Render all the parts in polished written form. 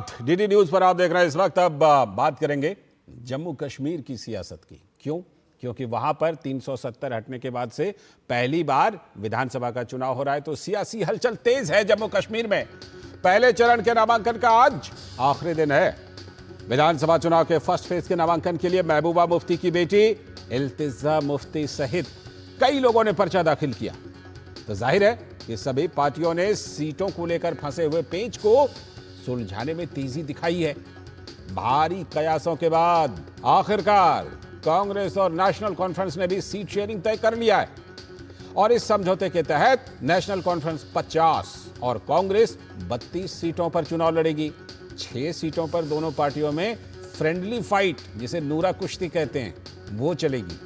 स्वागत। DD news पर आप देख रहे हैं इस वक्त। अब बात करेंगे जम्मू कश्मीर की सियासत की। क्यों? क्योंकि वहां पर 370 हटने के बाद से पहली बार विधानसभा का चुनाव हो रहा है, तो सियासी हलचल तेज है जम्मू कश्मीर में। पहले चरण के नामांकन का आज आखिरी दिन है। विधानसभा चुनाव के फर्स्ट फेज के नामांकन के लिए महबूबा मुफ्ती की बेटी इल्तिजा मुफ्ती सहित कई लोगों ने पर्चा दाखिल किया। तो जाहिर है कि सभी पार्टियों ने सीटों को लेकर फंसे हुए पेंच को सुलझाने में तेजी दिखाई है। भारी कयासों के बाद आखिरकार कांग्रेस और नेशनल कॉन्फ्रेंस ने भी सीट शेयरिंग तय कर लिया है और इस समझौते के तहत नेशनल कॉन्फ्रेंस 50 और कांग्रेस 32 सीटों पर चुनाव लड़ेगी। 6 सीटों पर दोनों पार्टियों में फ्रेंडली फाइट, जिसे नूरा कुश्ती कहते हैं, वो चलेगी।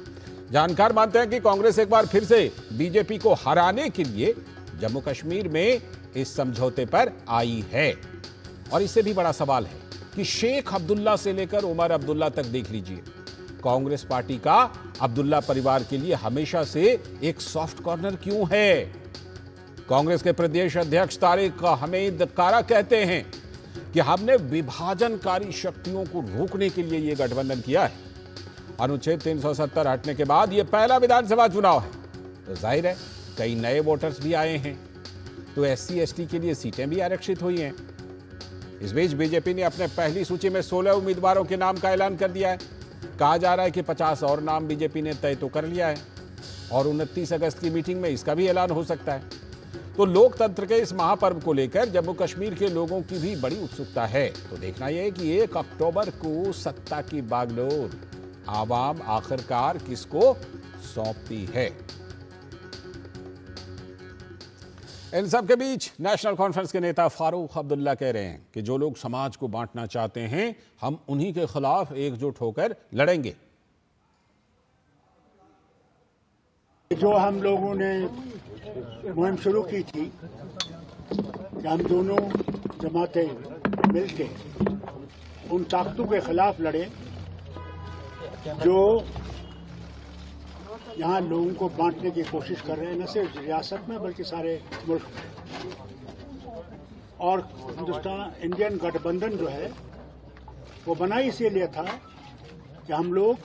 जानकार मानते हैं कि कांग्रेस एक बार फिर से बीजेपी को हराने के लिए जम्मू कश्मीर में इस समझौते पर आई है। और इससे भी बड़ा सवाल है कि शेख अब्दुल्ला से लेकर उमर अब्दुल्ला तक देख लीजिए, कांग्रेस पार्टी का अब्दुल्ला परिवार के लिए हमेशा से एक सॉफ्ट कॉर्नर क्यों है? कांग्रेस के प्रदेश अध्यक्ष तारिक हमीद कारा कहते हैं कि हमने विभाजनकारी शक्तियों को रोकने के लिए यह गठबंधन किया है। अनुच्छेद 370 हटने के बाद यह पहला विधानसभा चुनाव है, तो जाहिर है कई नए वोटर्स भी आए हैं, तो SC ST के लिए सीटें भी आरक्षित हुई हैं। इस बीच बीजेपी ने अपने पहली सूची में 16 उम्मीदवारों के नाम का ऐलान कर दिया है। कहा जा रहा है कि 50 और नाम बीजेपी ने तय तो कर लिया है और 29 अगस्त की मीटिंग में इसका भी ऐलान हो सकता है। तो लोकतंत्र के इस महापर्व को लेकर जम्मू कश्मीर के लोगों की भी बड़ी उत्सुकता है। तो देखना यह है कि 1 अक्टूबर को सत्ता की बागडोर आवाम आखिरकार किसको सौंपती है। इन सब के बीच नेशनल कॉन्फ्रेंस के नेता फारूक अब्दुल्ला कह रहे हैं कि जो लोग समाज को बांटना चाहते हैं, हम उन्हीं के खिलाफ एकजुट होकर लड़ेंगे। जो हम लोगों ने मुहिम शुरू की थी कि हम दोनों जमातें मिलके उन ताकतों के खिलाफ लड़ें जो यहाँ लोगों को बांटने की कोशिश कर रहे हैं, न सिर्फ रियासत में बल्कि सारे मुल्क में। और हिंदुस्तान इंडियन गठबंधन जो है वो बना इसीलिए था कि हम लोग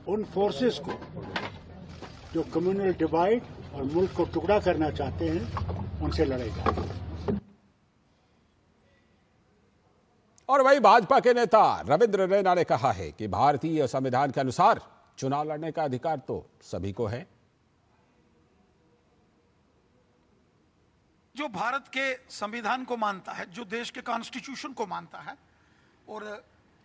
उन फोर्सेस को जो कम्युनल डिवाइड और मुल्क को टुकड़ा करना चाहते हैं, उनसे लड़ेगा। और वही भाजपा के नेता रविंद्र रैना ने कहा है कि भारतीय संविधान के अनुसार चुनाव लड़ने का अधिकार तो सभी को है। जो भारत के संविधान को मानता है, जो देश के कॉन्स्टिट्यूशन को मानता है और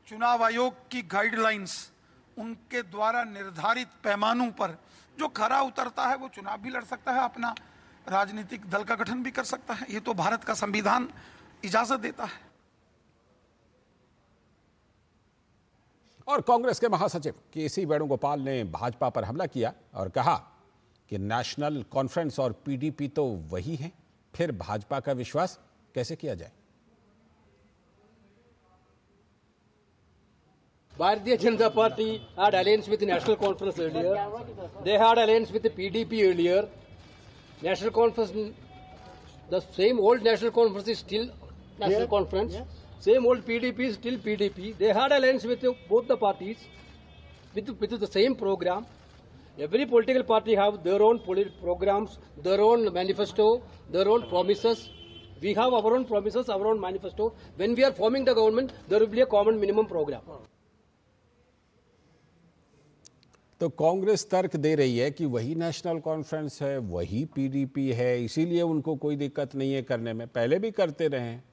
चुनाव आयोग की गाइडलाइंस, उनके द्वारा निर्धारित पैमानों पर जो खरा उतरता है वो चुनाव भी लड़ सकता है, अपना राजनीतिक दल का गठन भी कर सकता है। ये तो भारत का संविधान इजाजत देता है। और कांग्रेस के महासचिव केसी वेणुगोपाल ने भाजपा पर हमला किया और कहा कि नेशनल कॉन्फ्रेंस और PDP तो वही है, फिर भाजपा का विश्वास कैसे किया जाए। Bharatiya Janata Party had alliance with the National Conference earlier. They had alliance with the PDP earlier. National Conference, the same old National Conference is still National Conference. Yeah. Same old PDP is still PDP. They had alliance with both the parties with the same program. Every political party have their own programs, their own manifesto, their own promises. We have our own promises, our own manifesto. When we are forming the government, there will be a common minimum program. तो कांग्रेस तर्क दे रही है कि वही national conference है, वही PDP है, इसीलिए उनको कोई दिक्कत नहीं है करने में, पहले भी करते रहे हैं।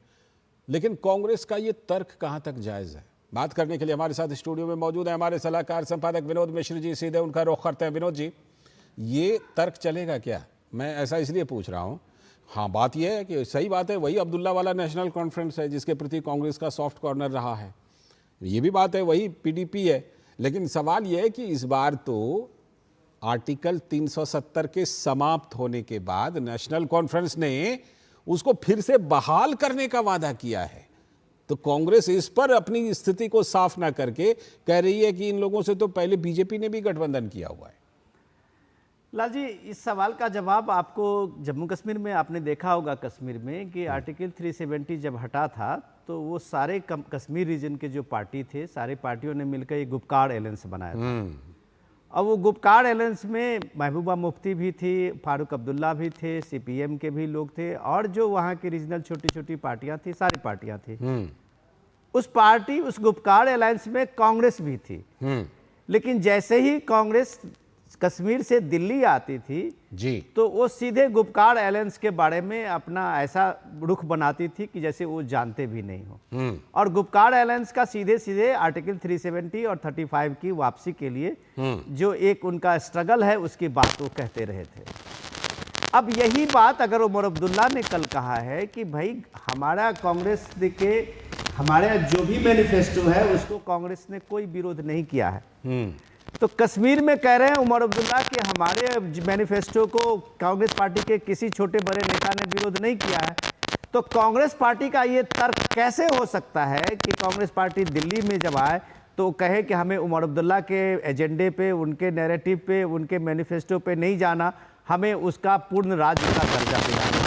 लेकिन कांग्रेस का ये तर्क कहां तक जायज है? बात करने के लिए हमारे साथ स्टूडियो में मौजूद है हमारे सलाहकार संपादक विनोद मिश्र जी। सीधे उनका रुख करते हैं। विनोद जी, ये तर्क चलेगा क्या? मैं ऐसा इसलिए पूछ रहा हूं, हाँ बात यह है कि सही बात है, वही अब्दुल्ला वाला नेशनल कॉन्फ्रेंस है जिसके प्रति कांग्रेस का सॉफ्ट कॉर्नर रहा है। ये भी बात है, वही PDP है। लेकिन सवाल यह है कि इस बार तो आर्टिकल 370 के समाप्त होने के बाद नेशनल कॉन्फ्रेंस ने उसको फिर से बहाल करने का वादा किया है। तो कांग्रेस इस पर अपनी स्थिति को साफ ना करके कह रही है कि इन लोगों से तो पहले बीजेपी ने भी गठबंधन किया हुआ है। लाल जी, इस सवाल का जवाब आपको जम्मू कश्मीर में आपने देखा होगा, कश्मीर में कि आर्टिकल 370 जब हटा था तो वो सारे कश्मीर रीजन के जो पार्टी थे, सारे पार्टियों ने मिलकर एक गुपकार एलायंस बनाया था। अब वो गुपकार एलायंस में महबूबा मुफ्ती भी थी, फारूक अब्दुल्ला भी थे, सीपीएम के भी लोग थे, और जो वहाँ की रीजनल छोटी छोटी पार्टियां थी, सारी पार्टियां थी। उस गुपकार एलायंस में कांग्रेस भी थी। लेकिन जैसे ही कांग्रेस कश्मीर से दिल्ली आती थी जी, तो वो सीधे गुपकार एलायंस के बारे में अपना ऐसा रुख बनाती थी कि जैसे वो जानते भी नहीं हो। और गुपकार एलायंस का सीधे सीधे आर्टिकल 370 और 35 की वापसी के लिए जो एक उनका स्ट्रगल है, उसकी बात वो कहते रहे थे। अब यही बात अगर उमर अब्दुल्ला ने कल कहा है कि भाई हमारा कांग्रेस के हमारे जो भी मैनिफेस्टो है उसको कांग्रेस ने कोई विरोध नहीं किया है, तो कश्मीर में कह रहे हैं उमर अब्दुल्ला कि हमारे मैनिफेस्टो को कांग्रेस पार्टी के किसी छोटे बड़े नेता ने विरोध नहीं किया है, तो कांग्रेस पार्टी का ये तर्क कैसे हो सकता है कि कांग्रेस पार्टी दिल्ली में जब आए तो कहे कि हमें उमर अब्दुल्ला के एजेंडे पे, उनके नैरेटिव पे, उनके मैनिफेस्टो पे नहीं जाना, हमें उसका पूर्ण राज्य का दर्जा दिलाना।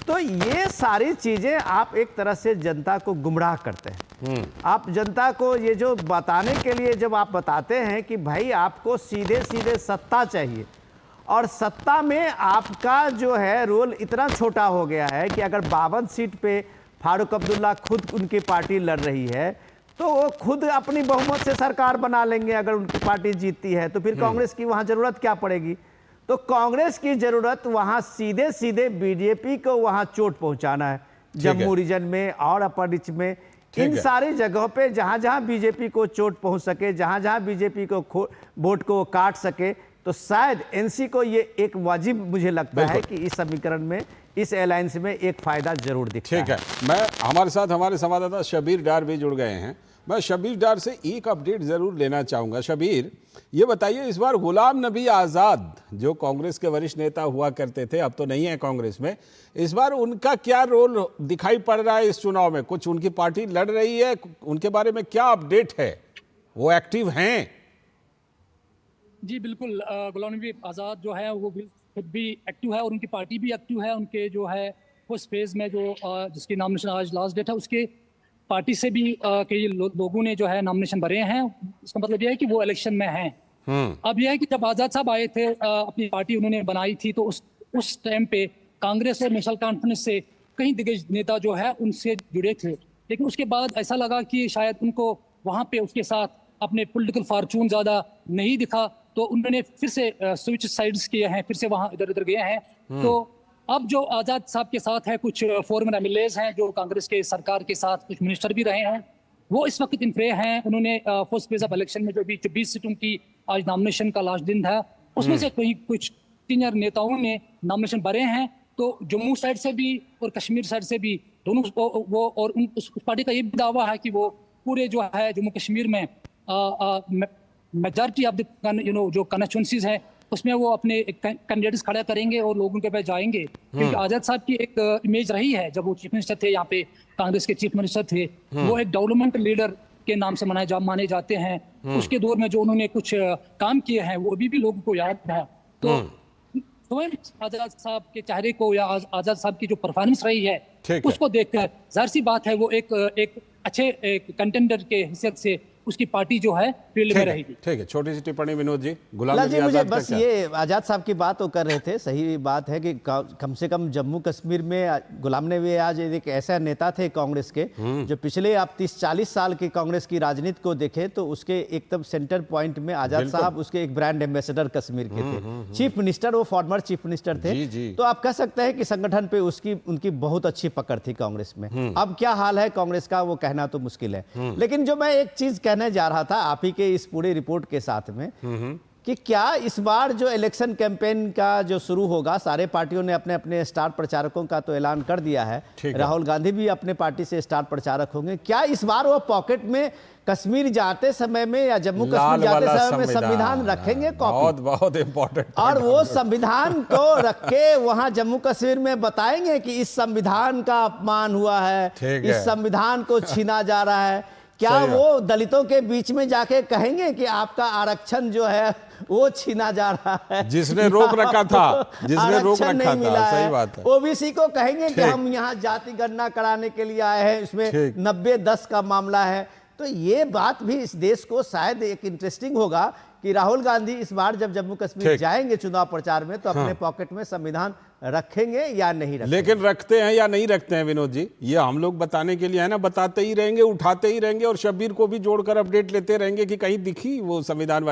तो ये सारी चीजें आप एक तरह से जनता को गुमराह करते हैं। आप जनता को ये जो बताने के लिए जब आप बताते हैं कि भाई आपको सीधे सीधे सत्ता चाहिए, और सत्ता में आपका जो है रोल इतना छोटा हो गया है कि अगर 52 सीट पे फारूक अब्दुल्ला खुद उनकी पार्टी लड़ रही है तो वो खुद अपनी बहुमत से सरकार बना लेंगे। अगर उनकी पार्टी जीतती है तो फिर कांग्रेस की वहां जरूरत क्या पड़ेगी? तो कांग्रेस की जरूरत वहां सीधे सीधे बीजेपी को वहां चोट पहुंचाना है, जम्मू रीजन में और अपर रीच में, इन सारी जगहों पे जहां जहां बीजेपी को चोट पहुंच सके, जहां जहां बीजेपी को वोट को काट सके, तो शायद एनसी को ये एक वाजिब मुझे लगता है कि इस समीकरण में, इस अलायंस में एक फायदा जरूर दिखता है। ठीक है, मैं हमारे साथ हमारे संवाददाता शबीर डार भी जुड़ गए हैं। मैं शबीर डार से एक अपडेट जरूर लेना चाहूंगा। शबीर, ये बताइए, इस बार गुलाम नबी आज़ाद जो कांग्रेस के वरिष्ठ नेता हुआ करते थे, अब तो नहीं है कांग्रेस में, इस बार उनका क्या रोल दिखाई पड़ रहा है इस चुनाव में? कुछ उनकी पार्टी लड़ रही है, उनके बारे में क्या अपडेट है? वो एक्टिव हैं? जी बिल्कुल, गुलाम नबी आज़ाद जो है वो खुद भी एक्टिव है और उनकी पार्टी भी एक्टिव है। उनके जो है फर्स्ट फेज में जो जिसकी नॉमिनेशन आज लास्ट डेट है, उसके पार्टी से भी कई लोगों ने जो है नॉमिनेशन भरे हैं। इसका मतलब यह है कि वो इलेक्शन में हैं। अब यह है कि जब आज़ाद साहब आए थे, अपनी पार्टी उन्होंने बनाई थी, तो उस टाइम पे कांग्रेस और नेशनल कॉन्फ्रेंस से कई दिग्गज नेता जो है उनसे जुड़े थे, लेकिन उसके बाद ऐसा लगा कि शायद उनको वहाँ पे उसके साथ अपने पॉलिटिकल फॉर्चून ज़्यादा नहीं दिखा, तो उन्होंने फिर से स्विच साइड्स किए हैं, फिर से वहाँ इधर उधर गए हैं। तो अब जो आज़ाद साहब के साथ है, कुछ फॉर्मर एमएलएज हैं जो कांग्रेस के सरकार के साथ कुछ मिनिस्टर भी रहे हैं, वो इस वक्त इन प्ले हैं। उन्होंने फर्स्ट फेज ऑफ इलेक्शन में जो भी 24 सीटों की आज नॉमिनेशन का लास्ट दिन था, उसमें से कुछ सीनियर नेताओं ने नॉमिनेशन भरे हैं। तो जम्मू साइड से भी और कश्मीर साइड से भी दोनों वो और उस पार्टी का ये भी दावा है कि वो पूरे जो है जम्मू कश्मीर में मेजॉरिटी ऑफ द जो कॉन्स्टिट्यूंसीज हैं उसमें वो अपने कैंडिडेट्स खड़ा करेंगे और लोगों के पास जाएंगे। क्योंकि आज़ाद साहब की एक इमेज रही है, जब वो चीफ मिनिस्टर थे, यहाँ पे कांग्रेस के चीफ मिनिस्टर थे, वो एक डेवलपमेंट लीडर के नाम से माने जाते हैं। उसके दौर में जो उन्होंने कुछ काम किए हैं वो अभी भी लोगों को याद है। तो स्वयं आज़ाद साहब के चेहरे को या आज़ाद साहब की जो परफॉर्मेंस रही है उसको देखकर जाहिर सी बात है वो एक अच्छे कंटेंडर के हिसाब से उसकी पार्टी जो है फील्ड में रहेगी। ठीक है, छोटी सी टिप्पणी विनोद जी। गुलाम जी, मुझे बस ये आज़ाद साहब की बात वो कर रहे थे, सही बात है कि कम से कम जम्मू कश्मीर में गुलाम नबी आज़ाद एक ऐसा नेता थे कांग्रेस के जो पिछले आप 30-40 साल की कांग्रेस की राजनीति को देखें तो उसके एकदम सेंटर पॉइंट में आज़ाद साहब उसके एक ब्रांड एम्बेसडर कश्मीर के थे, चीफ मिनिस्टर, वो फॉर्मर चीफ मिनिस्टर थे। तो आप कह सकते हैं कि संगठन पे उनकी बहुत अच्छी पकड़ थी कांग्रेस में। अब क्या हाल है कांग्रेस का वो कहना तो मुश्किल है, लेकिन जो मैं एक चीज कहने जा रहा था आप ही के इस पूरे रिपोर्ट के साथ में कि क्या इस बार जो इलेक्शन कैंपेन का जो शुरू होगा, सारे पार्टियों ने अपने अपने स्टार प्रचारकों का तो ऐलान कर दिया है, राहुल गांधी भी अपने पार्टी से स्टार प्रचारक होंगे, क्या इस बार वो पॉकेट में कश्मीर जाते समय में या जम्मू कश्मीर जाते समय में संविधान रखेंगे? बहुत इंपॉर्टेंट, और वो संविधान को रख के वहां जम्मू कश्मीर में बताएंगे कि इस संविधान का अपमान हुआ है, इस संविधान को छीना जा रहा है। क्या वो दलितों के बीच में जाके कहेंगे कि आपका आरक्षण जो है वो छीना जा रहा है। जिसने रोक रखा था, जिसने रोक आरक्षण रखा नहीं मिला था, सही है। बात है। ओबीसी को कहेंगे कि ठीक। हम यहाँ जाति गणना कराने के लिए आए हैं, इसमें ठीक। 90-10 का मामला है। तो ये बात भी इस देश को शायद एक इंटरेस्टिंग होगा कि राहुल गांधी इस बार जब जम्मू कश्मीर ठीक। जाएंगे चुनाव प्रचार में तो अपने पॉकेट में संविधान रखेंगे या नहीं रखेंगे। लेकिन रखते हैं या नहीं रखते हैं विनोद जी, ये हम लोग बताने के लिए है ना, बताते ही रहेंगे, उठाते ही रहेंगे और शब्बीर को भी जोड़कर अपडेट लेते रहेंगे कि कहीं दिखी वो संविधान